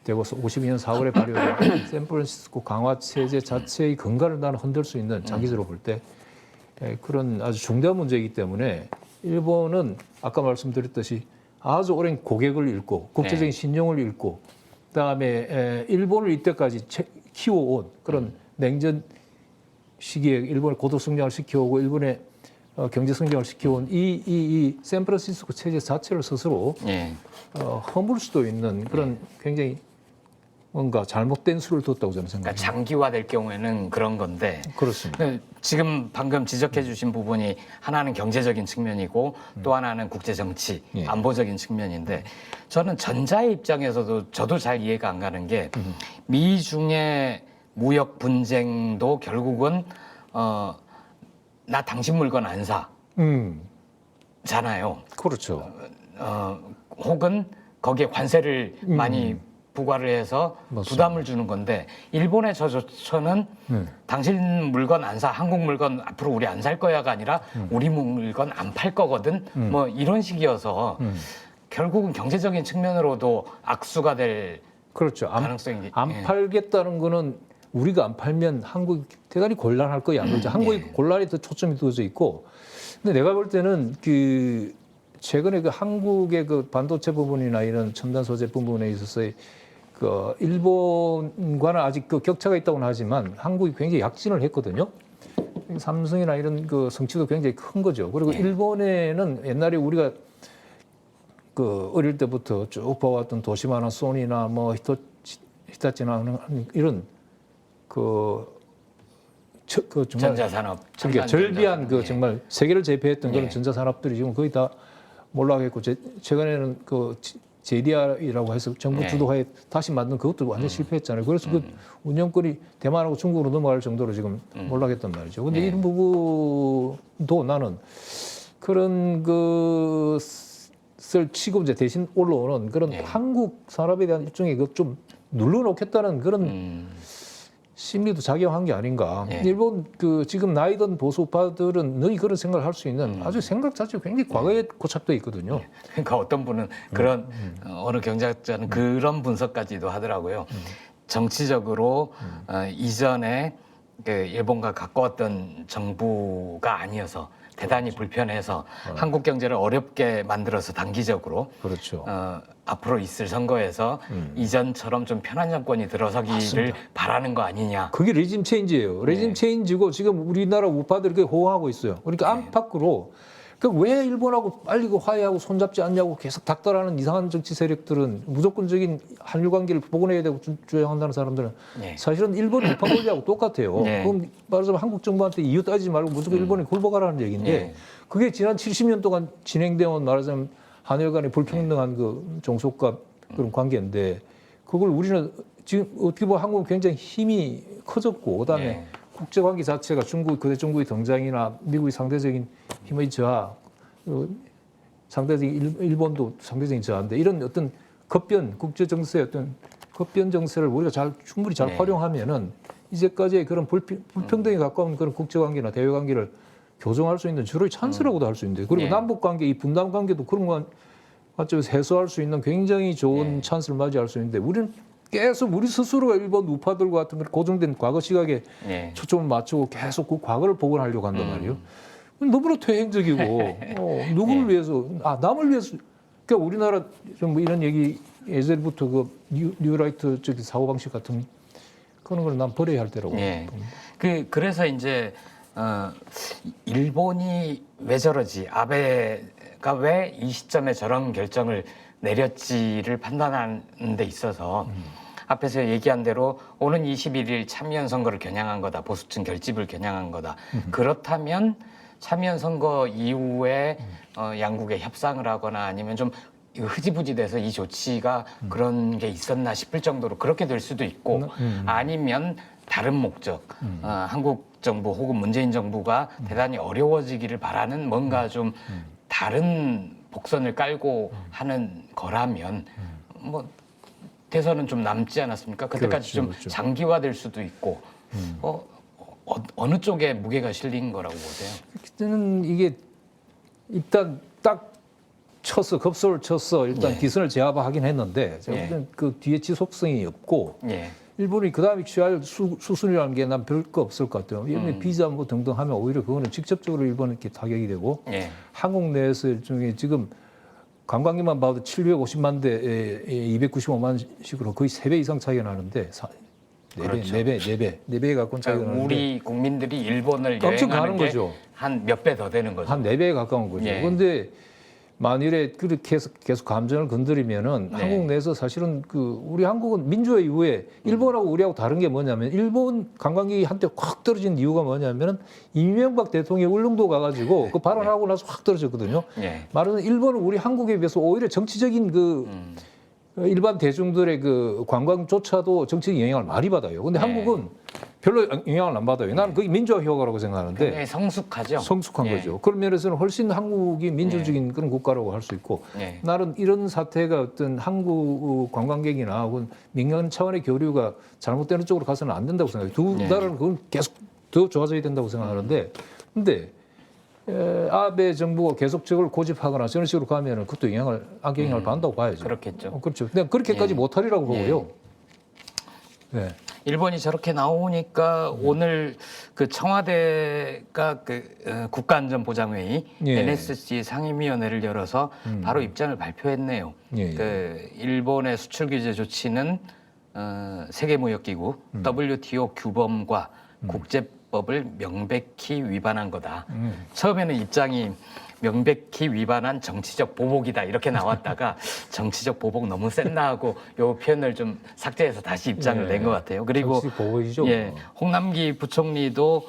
[SPEAKER 4] 되고서 52년 4월에 발효된 샌프란시스코 강화 체제 자체의 근간을 나는 흔들 수 있는 장기적으로 볼 때 그런 아주 중대한 문제이기 때문에 일본은 아까 말씀드렸듯이 아주 오랜 고객을 잃고 국제적인 신용을 잃고 그다음에 일본을 이때까지 키워온 그런 냉전 시기에 일본의 고도 성장을 시켜오고 일본의 경제 성장을 시켜온 이 샌프란시스코 체제 자체를 스스로
[SPEAKER 1] 예.
[SPEAKER 4] 허물 수도 있는 그런 굉장히 뭔가 잘못된 수를 뒀다고 저는
[SPEAKER 1] 그러니까
[SPEAKER 4] 생각합니다.
[SPEAKER 1] 장기화될 경우에는 그런 건데
[SPEAKER 4] 그렇습니다.
[SPEAKER 1] 지금 방금 지적해 주신 부분이 하나는 경제적인 측면이고 또 하나는 국제 정치,
[SPEAKER 4] 예.
[SPEAKER 1] 안보적인 측면인데 저는 전자의 입장에서도 저도 잘 이해가 안 가는 게 미중의 무역 분쟁도 결국은 나 당신 물건 안 사잖아요.
[SPEAKER 4] 그렇죠.
[SPEAKER 1] 혹은 거기에 관세를 많이 부과를 해서
[SPEAKER 4] 맞습니다.
[SPEAKER 1] 부담을 주는 건데 일본의 저 조처는 당신 물건 안 사, 한국 물건 앞으로 우리 안 살 거야가 아니라 우리 물건 안 팔 거거든. 뭐 이런 식이어서 결국은 경제적인 측면으로도 악수가 될
[SPEAKER 4] 그렇죠.
[SPEAKER 1] 가능성이
[SPEAKER 4] 안
[SPEAKER 1] 예.
[SPEAKER 4] 팔겠다는 거는 우리가 안 팔면 한국이 대단히 곤란할 거야. 그렇죠. 한국이 곤란에 더 초점이 두어져 있고. 근데 내가 볼 때는 그 최근에 그 한국의 그 반도체 부분이나 이런 첨단 소재 부분에 있어서의 그 일본과는 아직 그 격차가 있다고는 하지만 한국이 굉장히 약진을 했거든요. 삼성이나 이런 그 성취도 굉장히 큰 거죠. 그리고 일본에는 옛날에 우리가 그 어릴 때부터 쭉 봐왔던 도시마나 소니나 뭐 히타치나 이런 그 정말
[SPEAKER 1] 전자산업,
[SPEAKER 4] 그러니까
[SPEAKER 1] 첨단
[SPEAKER 4] 절비한
[SPEAKER 1] 전자산업.
[SPEAKER 4] 그
[SPEAKER 1] 예.
[SPEAKER 4] 정말 세계를 제패했던 그런
[SPEAKER 1] 예.
[SPEAKER 4] 전자산업들이 지금 거의 다 몰락했고 최근에는 그 JDR이라고 해서 정부
[SPEAKER 1] 예.
[SPEAKER 4] 주도하에 다시 만든 그것도 완전 실패했잖아요. 그래서 그 운영권이 대만하고 중국으로 넘어갈 정도로 지금 몰락했단 말이죠. 근데
[SPEAKER 1] 예.
[SPEAKER 4] 이런 부분도 나는 그런 것을 치고 이제 대신 올라오는 그런
[SPEAKER 1] 예.
[SPEAKER 4] 한국 산업에 대한 일종의 그 좀 눌러놓겠다는 그런 심리도 작용한 게 아닌가.
[SPEAKER 1] 예.
[SPEAKER 4] 일본 그 지금 나이 든 보수 우파들은 너희 그런 생각을 할 수 있는 아주 생각 자체가 굉장히 과거에 고착돼 있거든요.
[SPEAKER 1] 그러니까 어떤 분은 그런 어느 경제학자는 그런 분석까지도 하더라고요. 정치적으로 이전에 그 일본과 가까웠던 정부가 아니어서 대단히 불편해서 한국 경제를 어렵게 만들어서 단기적으로
[SPEAKER 4] 그렇죠.
[SPEAKER 1] 앞으로 있을 선거에서 이전처럼 좀 편한 정권이 들어서기를
[SPEAKER 4] 맞습니다.
[SPEAKER 1] 바라는 거 아니냐.
[SPEAKER 4] 그게 레짐 체인지예요. 레짐 체인지고 지금 우리나라 우파들이 그게 호응하고 있어요. 그러니까 안팎으로 왜 일본하고 빨리 그 화해하고 손잡지 않냐고 계속 닥달하는 이상한 정치 세력들은 무조건적인 한일 관계를 복원해야 되고 주장한다는 사람들은
[SPEAKER 1] 네.
[SPEAKER 4] 사실은 일본 우파 권리하고 똑같아요.
[SPEAKER 1] 네.
[SPEAKER 4] 그럼 말하자면 한국 정부한테 이유 따지지 말고 무조건 일본에 굴복하라는 얘기인데
[SPEAKER 1] 네.
[SPEAKER 4] 그게 지난 70년 동안 진행되어 온 말하자면 한일 간의 불평등한 그 종속과 그런 관계인데 그걸 우리는 지금 어떻게 보면 한국은 굉장히 힘이 커졌고 그다음에
[SPEAKER 1] 네.
[SPEAKER 4] 국제관계 자체가 그대 중국의 등장이나 미국의 상대적인 힘의 저하, 상대적인 일본도 상대적인 저하인데 이런 어떤 국제 정세의 어떤 급변 정세를 우리가 충분히 잘
[SPEAKER 1] 네.
[SPEAKER 4] 활용하면은 이제까지의 그런 불평등에 가까운 그런 국제관계나 대외관계를 교정할 수 있는 주로의 찬스라고도 할 수 있는데 그리고
[SPEAKER 1] 네.
[SPEAKER 4] 남북관계, 이 분담관계도 그런 건 관점에서 해소할 수 있는 굉장히 좋은
[SPEAKER 1] 네.
[SPEAKER 4] 찬스를 맞이할 수 있는데 우리는 계속 우리 스스로가 일본 우파들과 같은 그런 고정된 과거 시각에
[SPEAKER 1] 네.
[SPEAKER 4] 초점을 맞추고 계속 그 과거를 복원하려고 한단 말이에요. 너무나 퇴행적이고 누구를 위해서 남을 위해서 그러니까 우리나라 좀 뭐 이런 얘기 예전부터 그 뉴라이트 저기 사고방식 같은 그런 걸 난 버려야 할 때라고
[SPEAKER 1] 예.
[SPEAKER 4] 봅니다.
[SPEAKER 1] 그래서 이제 일본이 왜 저러지? 아베가 왜 이 시점에 저런 결정을 내렸지를 판단하는 데 있어서 앞에서 얘기한 대로 오는 21일 참의원 선거를 겨냥한 거다. 보수층 결집을 겨냥한 거다. 그렇다면 참의원 선거 이후에 양국에 협상을 하거나 아니면 좀 흐지부지 돼서 이 조치가 그런 게 있었나 싶을 정도로 그렇게 될 수도 있고 아니면 다른 목적 한국 정부 혹은 문재인 정부가 대단히 어려워지기를 바라는 뭔가 좀 다른 복선을 깔고 하는 거라면 뭐 대선은 좀 남지 않았습니까? 그때까지
[SPEAKER 4] 그렇죠,
[SPEAKER 1] 좀
[SPEAKER 4] 그렇죠.
[SPEAKER 1] 장기화될 수도 있고 어느 쪽에 무게가 실린 거라고 보세요?
[SPEAKER 4] 저는 이게 일단 딱 쳤어, 급소를 쳤어. 일단
[SPEAKER 1] 예.
[SPEAKER 4] 기선을 제압하긴 했는데 제가
[SPEAKER 1] 예.
[SPEAKER 4] 볼 때는 그 뒤에 지속성이 없고
[SPEAKER 1] 예.
[SPEAKER 4] 일본이 그 다음에 취할 수순이라는 게 난 별 거 없을 것 같아요. 일본이 비자 뭐 등등 하면 오히려 그거는 직접적으로 일본에게 타격이 되고
[SPEAKER 1] 예.
[SPEAKER 4] 한국 내에서 일종의 지금 관광객만 봐도 750만 대에 295만씩으로 거의 3배 이상 차이가 나는데
[SPEAKER 1] 그렇죠.
[SPEAKER 4] 4배 가까운 차이가
[SPEAKER 1] 그러니까
[SPEAKER 4] 나는데
[SPEAKER 1] 우리 국민들이 일본을
[SPEAKER 4] 엄청
[SPEAKER 1] 여행하는
[SPEAKER 4] 가는
[SPEAKER 1] 게
[SPEAKER 4] 거죠.
[SPEAKER 1] 한 몇 배 더 되는 거죠.
[SPEAKER 4] 한 4배에 가까운 거죠.
[SPEAKER 1] 예.
[SPEAKER 4] 그런데 만일에 그렇게 해서 계속 감정을 건드리면은
[SPEAKER 1] 네.
[SPEAKER 4] 한국 내에서 사실은 우리 한국은 민주화 이후에 일본하고 우리하고 다른 게 뭐냐면 일본 관광객이 한때 확 떨어진 이유가 뭐냐면은 이명박 대통령이 울릉도 가가지고 그 발언하고 나서 확 떨어졌거든요.
[SPEAKER 1] 예.
[SPEAKER 4] 말하자면 일본은 우리 한국에 비해서 오히려 정치적인 일반 대중들의 그 관광조차도 정치적 영향을 많이 받아요. 근데
[SPEAKER 1] 네.
[SPEAKER 4] 한국은 별로 영향을 안 받아요. 나는 그게 민주화 효과라고 생각하는데
[SPEAKER 1] 굉장히 성숙하죠.
[SPEAKER 4] 성숙한
[SPEAKER 1] 예.
[SPEAKER 4] 거죠. 그런 면에서는 훨씬 한국이 민주적인 그런 국가라고 할 수 있고
[SPEAKER 1] 예.
[SPEAKER 4] 나는 이런 사태가 어떤 한국 관광객이나 혹은 민간 차원의 교류가 잘못되는 쪽으로 가서는 안 된다고 생각해요. 두
[SPEAKER 1] 예.
[SPEAKER 4] 나라는 그건 계속 더 좋아져야 된다고 생각하는데 근데 아베 정부가 계속 저걸 고집하거나 저런 식으로 가면은 그것도 악영향을 받는다고 봐야죠.
[SPEAKER 1] 그렇겠죠.
[SPEAKER 4] 그렇죠. 근데 그렇게까지
[SPEAKER 1] 예.
[SPEAKER 4] 못하리라고 보고요. 네.
[SPEAKER 1] 일본이 저렇게 나오니까 오늘 그 청와대가 국가안전보장회의
[SPEAKER 4] 예.
[SPEAKER 1] NSC 상임위원회를 열어서 바로 입장을 발표했네요.
[SPEAKER 4] 예, 예.
[SPEAKER 1] 그 일본의 수출 규제 조치는 세계무역기구 WTO 규범과 국제법을 명백히 위반한 거다. 처음에는 입장이 명백히 위반한 정치적 보복이다 이렇게 나왔다가 정치적 보복 너무 센다 하고 요 표현을 좀 삭제해서 다시 입장을
[SPEAKER 4] 예.
[SPEAKER 1] 낸 것 같아요. 그리고
[SPEAKER 4] 정치적 보복이죠.
[SPEAKER 1] 예, 홍남기 부총리도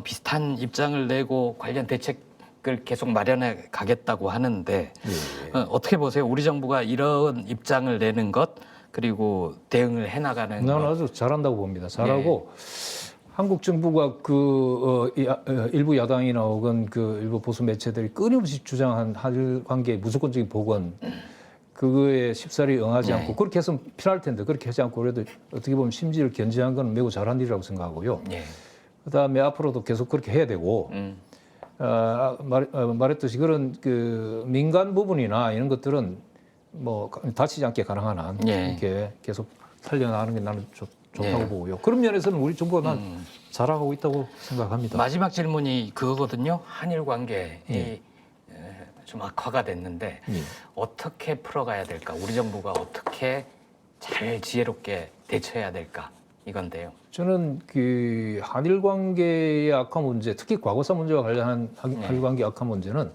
[SPEAKER 1] 비슷한 입장을 내고 관련 대책을 계속 마련해 가겠다고 하는데
[SPEAKER 4] 예.
[SPEAKER 1] 어떻게 보세요? 우리 정부가 이런 입장을 내는 것 그리고 대응을 해나가는
[SPEAKER 4] 나는
[SPEAKER 1] 것.
[SPEAKER 4] 아주 잘한다고 봅니다. 잘하고 한국 정부가 일부 야당이나 혹은 일부 보수 매체들이 끊임없이 주장한 한일 관계의 무조건적인 복원 그거에 쉽사리 응하지 않고 그렇게 해서 필요할 텐데 그렇게 하지 않고 그래도 어떻게 보면 심지를 견제한 건 매우 잘한 일이라고 생각하고요.
[SPEAKER 1] 예.
[SPEAKER 4] 그다음에 앞으로도 계속 그렇게 해야 되고 말했듯이 그런 민간 부분이나 이런 것들은 뭐 다치지 않게 가능한 한
[SPEAKER 1] 예.
[SPEAKER 4] 이렇게 계속 살려나가는 게 나는 좋다고
[SPEAKER 1] 예.
[SPEAKER 4] 보고요. 그런 면에서는 우리 정부가 난 잘하고 있다고 생각합니다.
[SPEAKER 1] 마지막 질문이 그거거든요. 한일 관계이
[SPEAKER 4] 예.
[SPEAKER 1] 좀 악화가 됐는데
[SPEAKER 4] 예.
[SPEAKER 1] 어떻게 풀어가야 될까? 우리 정부가 어떻게 잘 지혜롭게 대처해야 될까? 이건데요.
[SPEAKER 4] 저는 한일 관계의 악화 문제, 특히 과거사 문제와 관련한 한일 관계 악화 문제는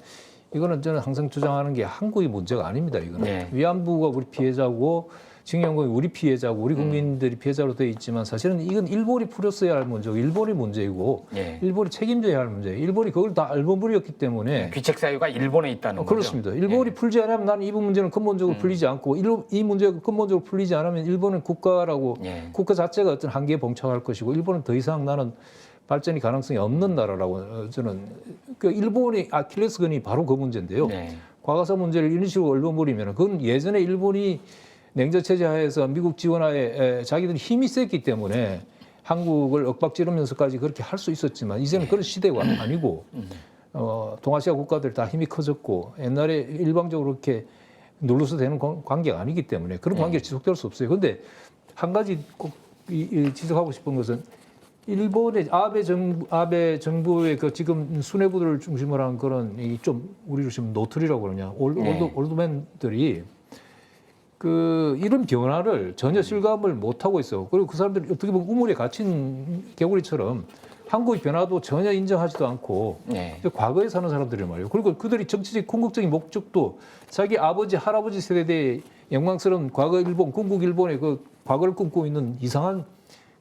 [SPEAKER 4] 이거는 저는 항상 주장하는 게 한국의 문제가 아닙니다. 이거는
[SPEAKER 1] 네.
[SPEAKER 4] 위안부가 우리 피해자고 징용공이 우리 피해자고 우리 국민들이 피해자로 되어 있지만 사실은 이건 일본이 풀었어야 할 문제고 일본의 문제이고
[SPEAKER 1] 예.
[SPEAKER 4] 일본이 책임져야 할 문제예요. 일본이 그걸 다 알버무리였기 때문에
[SPEAKER 1] 귀책 사유가 일본에 있다는 거죠.
[SPEAKER 4] 그렇습니다. 일본이 풀지 않으면 나는 이 문제는 근본적으로 풀리지 않고 이 문제가 근본적으로 풀리지 않으면 일본은 국가라고
[SPEAKER 1] 예.
[SPEAKER 4] 국가 자체가 어떤 한계에 봉착할 것이고 일본은 더 이상 나는 발전이 가능성이 없는 나라라고 저는 일본의 아킬레스건이 바로 그 문제인데요.
[SPEAKER 1] 네.
[SPEAKER 4] 과거사 문제를 이런 식으로 얼버무리면 그건 예전에 일본이 냉전 체제 하에서 미국 지원하에 자기들이 힘이 셌기 때문에 한국을 엇박지르면서까지 그렇게 할 수 있었지만 이제는 그런 시대가 아니고 동아시아 국가들 다 힘이 커졌고 옛날에 일방적으로 이렇게 눌러서 되는 관계가 아니기 때문에 그런 관계가 지속될 수 없어요. 그런데 한 가지 꼭 지적하고 싶은 것은 일본의 아베 정부의 지금 수뇌부들을 중심으로 한 그런 좀 우리로 지금 노틀이라고 그러냐 올드맨들이 이런 변화를 전혀 실감을 못 하고 있어. 그리고 그 사람들이 어떻게 보면 우물에 갇힌 개구리처럼 한국의 변화도 전혀 인정하지도 않고
[SPEAKER 1] 네.
[SPEAKER 4] 과거에 사는 사람들이 말이에요. 그리고 그들이 정치적 궁극적인 목적도 자기 아버지 할아버지 세대의 영광스러운 과거 일본 군국 일본의 과거를 꿈꾸고 있는 이상한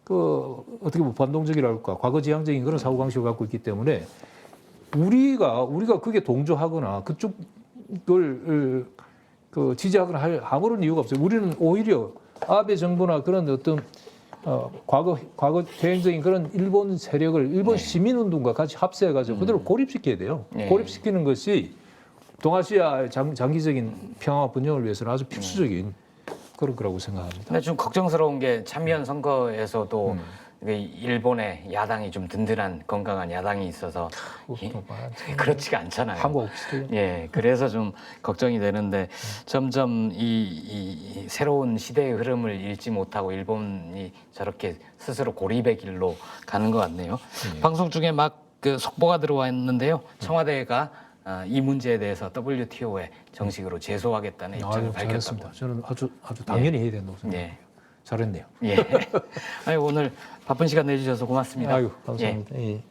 [SPEAKER 4] 어떻게 보면 반동적이랄까 과거 지향적인 그런 사고 방식을 갖고 있기 때문에 우리가 그게 동조하거나 그쪽을 지지하거나 할 아무런 이유가 없어요. 우리는 오히려 아베 정부나 그런 어떤 과거 대행적인 그런 일본 세력을 일본 시민운동과 같이 합세해가지고 그대로 고립시켜야 돼요. 고립시키는 것이 동아시아의 장기적인 평화 번영을 위해서는 아주 필수적인 그런 거라고 생각합니다.
[SPEAKER 1] 근데 좀 걱정스러운 게 참여연 선거에서도 일본의 야당이 좀 든든한 건강한 야당이 있어서 그렇지가 않잖아요.
[SPEAKER 4] 한국 스타일.
[SPEAKER 1] 예, 그래서 좀 걱정이 되는데 점점 이 새로운 시대의 흐름을 읽지 못하고 일본이 저렇게 스스로 고립의 길로 가는 것 같네요. 방송 중에 막 그 속보가 들어왔는데요. 청와대가 이 문제에 대해서 WTO에 정식으로 제소하겠다는 입장을 밝혔다고.
[SPEAKER 4] 잘했습니다. 저는 아주 당연히 해야 된다고 생각해요.
[SPEAKER 1] 예.
[SPEAKER 4] 잘했네요.
[SPEAKER 1] 예. 아니, 오늘 바쁜 시간 내주셔서 고맙습니다.
[SPEAKER 4] 아유, 감사합니다. 예.